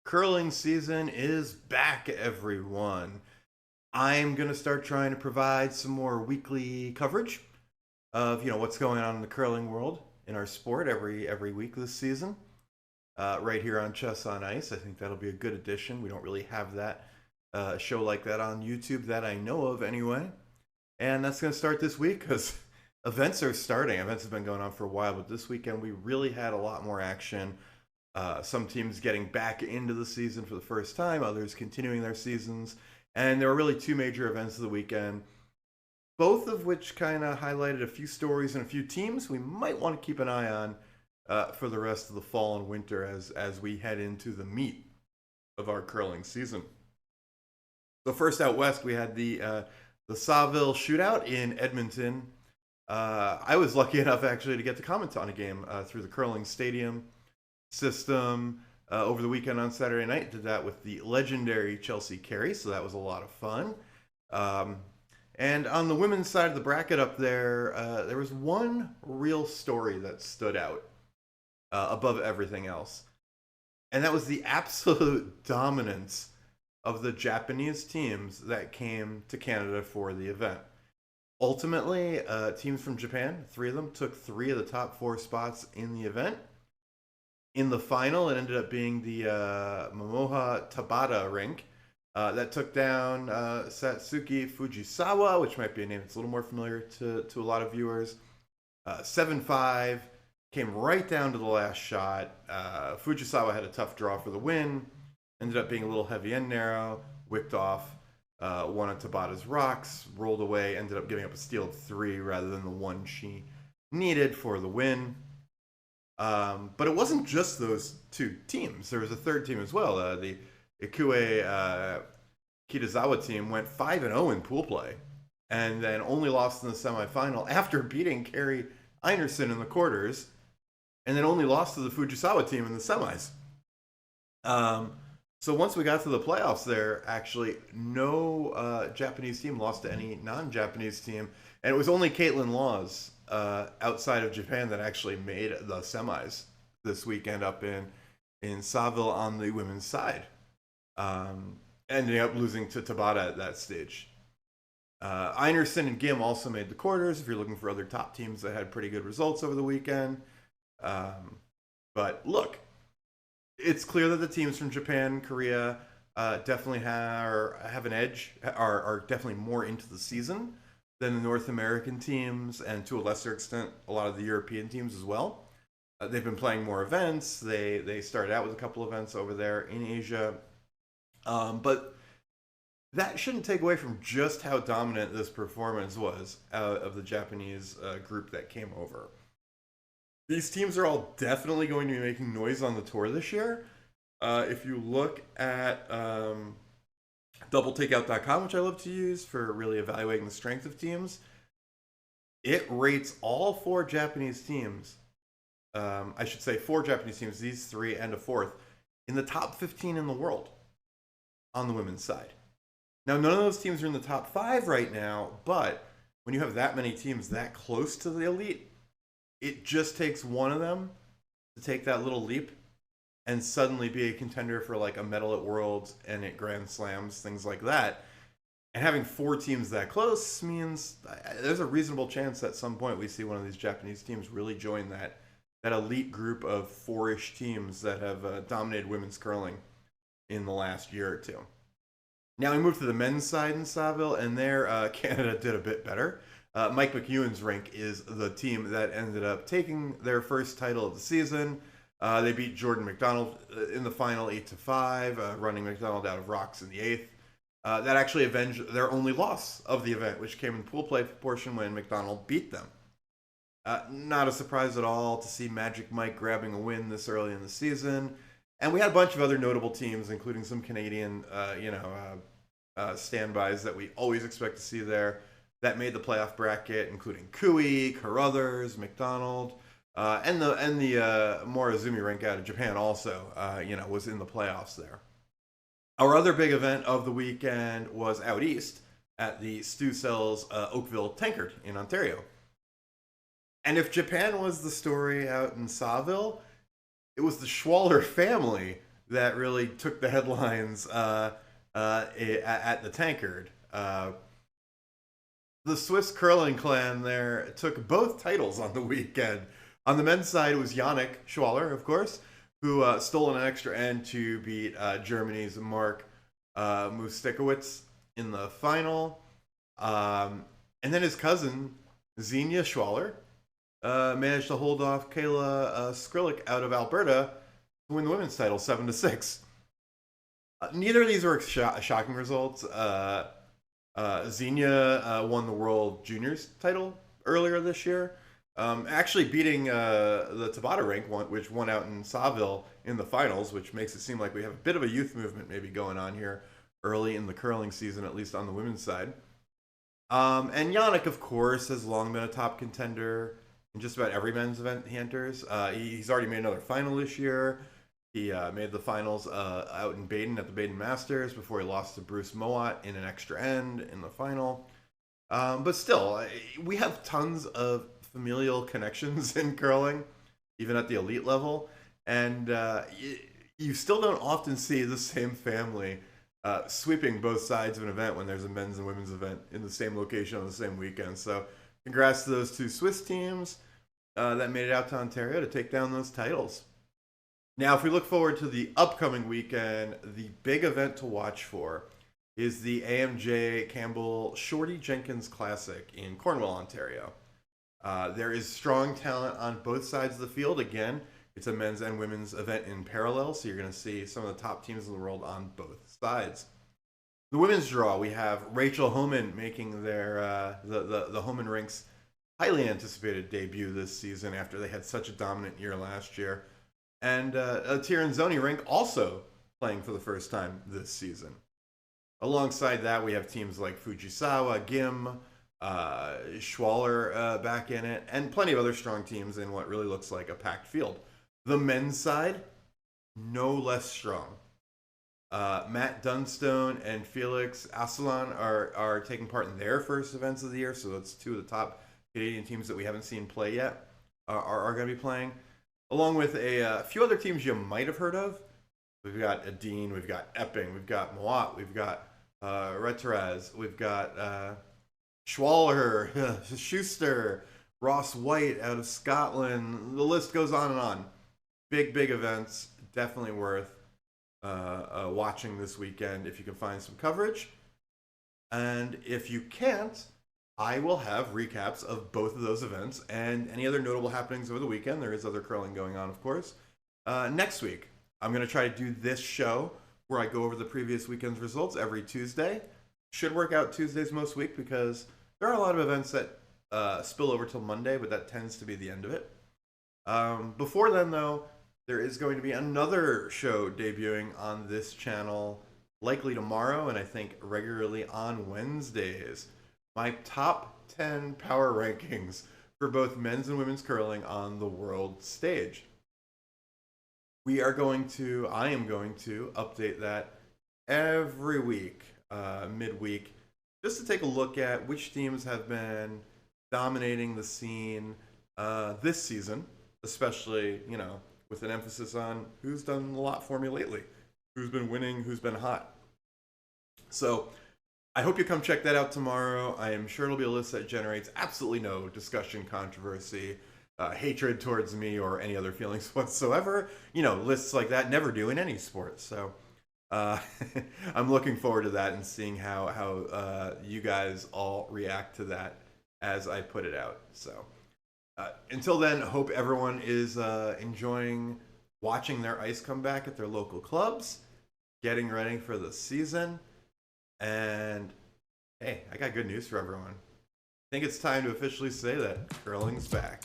Curling season is back, everyone. I'm going to start trying to provide some more weekly coverage of, what's going on in the curling world in our sport every week this season. Right here on Chess on Ice. I think that'll be a good addition. We don't really have that show like that on YouTube that I know of anyway. And that's going to start this week because events are starting. Events have been going on for a while, but this weekend we really had a lot more action. Some teams getting back into the season for the first time, others continuing their seasons. And there were really two major events of the weekend, both of which kind of highlighted a few stories and a few teams we might want to keep an eye on for the rest of the fall and winter as we head into the meat of our curling season. So first out west, we had the Saville Shootout in Edmonton. I was lucky enough actually to get to comment on a game through the curling stadium system over the weekend on Saturday night. Did that with the legendary Chelsea Carey, so that was a lot of fun. And on the women's side of the bracket up there, there was one real story that stood out above everything else. And that was the absolute dominance of the Japanese teams that came to Canada for the event. Ultimately, teams from Japan, three of them, took three of the top four spots in the event. In the final, it ended up being the Momoha Tabata rink that took down Satsuki Fujisawa, which might be a name that's a little more familiar to a lot of viewers. 7-5, came right down to the last shot. Fujisawa had a tough draw for the win. Ended up being a little heavy and narrow. Wicked off one of Tabata's rocks, rolled away, ended up giving up a steal of 3 rather than the one she needed for the win. But it wasn't just those two teams. There was a third team as well. The Ikue Kitazawa team went 5-0 in pool play and then only lost in the semifinal after beating Carrie Einerson in the quarters and then only lost to the Fujisawa team in the semis. So once we got to the playoffs there, actually no Japanese team lost to any non-Japanese team. And it was only Caitlin Laws outside of Japan that actually made the semis this weekend up in Saville on the women's side. Ending up losing to Tabata at that stage. Einerson and Gim also made the quarters if you're looking for other top teams that had pretty good results over the weekend. But look, it's clear that the teams from Japan, Korea definitely have an edge, are definitely more into the season than the North American teams, and to a lesser extent, a lot of the European teams as well. They've been playing more events. They started out with a couple events over there in Asia. But that shouldn't take away from just how dominant this performance was of the Japanese group that came over. These teams are all definitely going to be making noise on the tour this year. If you look at doubletakeout.com, which I love to use for really evaluating the strength of teams, it rates all four Japanese teams. I should say 4 Japanese teams, these 3 and a 4th, in the top 15 in the world on the women's side. Now, none of those teams are in the top 5 right now, but when you have that many teams that close to the elite, it just takes one of them to take that little leap and suddenly be a contender for like a medal at Worlds and at Grand Slams, things like that. And having 4 teams that close means there's a reasonable chance at some point we see one of these Japanese teams really join that elite group of 4-ish teams that have dominated women's curling in the last year or two. Now we move to the men's side in Saville, and there Canada did a bit better. Mike McEwen's rink is the team that ended up taking their first title of the season. They beat Jordan McDonald in the final 8-5, running McDonald out of rocks in the 8th. That actually avenged their only loss of the event, which came in pool play portion when McDonald beat them. Not a surprise at all to see Magic Mike grabbing a win this early in the season. And we had a bunch of other notable teams, including some Canadian, standbys that we always expect to see there that made the playoff bracket, including Kui, Carruthers, McDonald, and the Morozumi rink out of Japan also, was in the playoffs there. Our other big event of the weekend was out east at the Stu Sells Oakville Tankard in Ontario. And if Japan was the story out in Saville, it was the Schwaller family that really took the headlines at the Tankard. The Swiss curling clan there took both titles on the weekend. On the men's side, it was Yannick Schwaller, of course, who stole an extra end to beat Germany's Mark Mustekowicz in the final. And then his cousin, Xenia Schwaller, managed to hold off Kayla Skrillik out of Alberta to win the women's title 7-6. Neither of these were shocking results. Xenia won the World Juniors title earlier this year, actually beating the Tabata rink, which won out in Saville in the finals, which makes it seem like we have a bit of a youth movement maybe going on here early in the curling season, at least on the women's side. And Yannick, of course, has long been a top contender in just about every men's event he enters. He's already made another final this year. He made the finals out in Baden at the Baden Masters before he lost to Bruce Mowat in an extra end in the final. But still, we have tons of familial connections in curling, even at the elite level. And you still don't often see the same family sweeping both sides of an event when there's a men's and women's event in the same location on the same weekend. So congrats to those two Swiss teams that made it out to Ontario to take down those titles. Now, if we look forward to the upcoming weekend, the big event to watch for is the AMJ Campbell Shorty Jenkins Classic in Cornwall, Ontario. There is strong talent on both sides of the field. Again, it's a men's and women's event in parallel, so you're going to see some of the top teams in the world on both sides. The women's draw, we have Rachel Homan making their the Homan Rink's highly anticipated debut this season after they had such a dominant year last year. And Tirinzoni Rink also playing for the first time this season. Alongside that, we have teams like Fujisawa, Gim, Schwaller back in it, and plenty of other strong teams in what really looks like a packed field. The men's side, no less strong. Matt Dunstone and Felix Asselin are taking part in their first events of the year, so that's two of the top Canadian teams that we haven't seen play yet are going to be playing. Along with a few other teams you might have heard of. We've got Adine, we've got Epping, we've got Moat, we've got Reteraz, we've got Schwaller, Schuster, Ross White out of Scotland. The list goes on and on. Big events, definitely worth watching this weekend if you can find some coverage. And if you can't, I will have recaps of both of those events and any other notable happenings over the weekend. There is other curling going on, of course. Next week, I'm going to try to do this show where I go over the previous weekend's results every Tuesday. Should work out Tuesdays most week because there are a lot of events that spill over till Monday, but that tends to be the end of it. Before then, though, there is going to be another show debuting on this channel, likely tomorrow, and I think regularly on Wednesdays. My top 10 power rankings for both men's and women's curling on the world stage. I am going to update that every week, midweek, just to take a look at which teams have been dominating the scene this season, especially, with an emphasis on who's done a lot for me lately, who's been winning, who's been hot. So I hope you come check that out tomorrow. I am sure it'll be a list that generates absolutely no discussion, controversy, hatred towards me, or any other feelings whatsoever. Lists like that never do in any sport. So I'm looking forward to that and seeing how you guys all react to that as I put it out. So until then, hope everyone is enjoying watching their ice come back at their local clubs, getting ready for the season. And hey, I got good news for everyone. I think it's time to officially say that curling's back.